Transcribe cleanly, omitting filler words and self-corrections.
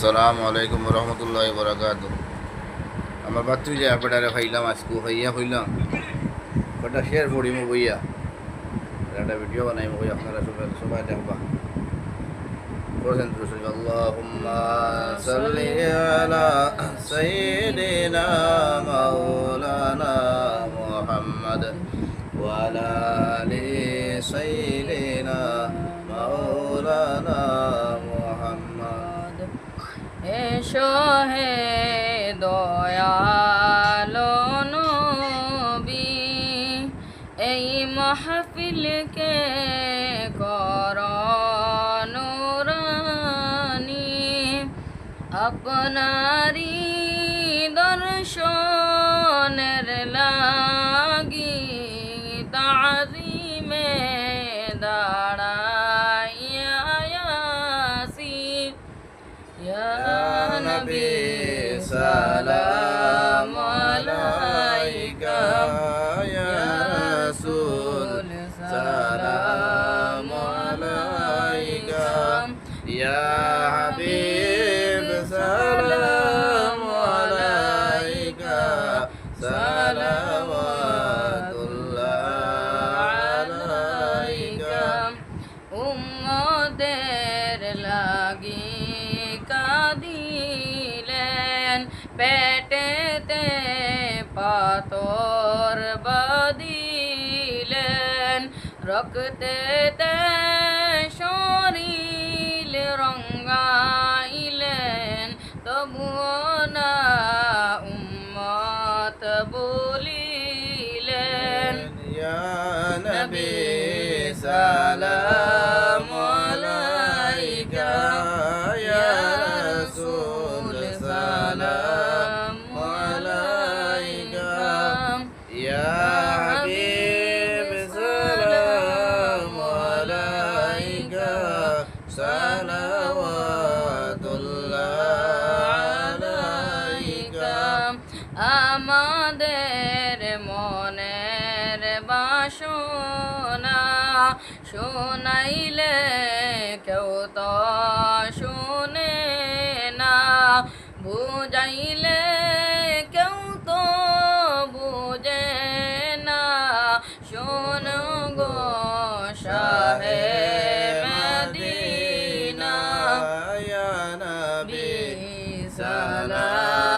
আসসালামু আলাইকুম রহমতুল্লাহ বরাকাত। আমার বাচ্চু যে বেটারে খাইলাম আজকু হইয়া হইলাম বেটা শেয়ার পড়িম বইয়া একটা ভিডিও বানাইম বই আপনারা সবাই সবাই দেখবা। বলেন তো আল্লাহুম্মা সাল্লি আলা সাইয়্যিদিনা মাওলানা মুহাম্মদ ওয়া আলা আলি সাইয়্যিদিনা মাওলানা মুহাম্মদ। এসো হে দয়ালো নবী, এই মাহফিলকে কর নূরানী, আপনারি দর্শনের লাগি তাজিমে দাঁড়াইয়া আসি। ইয়া নবী সালাম আলাইকা, ইয়া রাসূল সালাম আলাইকা, ইয়া হাবিব সালাম আলাইকা, সালাওয়াতুল্লাহ আলাইকা। উম্মতের লাগি কাঁদিলেন, পেটেতে পাথর বাঁধিলেন, রক্তেতে শরীর রঙ্গাইলেন, তবুও না উম্মত বলিলেন। ইয়া নবী সালাম আলাইকা, ইয়া রাসূল সালাম আলাইকা, ইয়া হাবিব সালাম আলাইকা, সালাওয়াতুল্লাহ আলাইকা। আমাদের মনের বাসনা শোনাইলে কেউ তো শুনে না, বুঝাইলে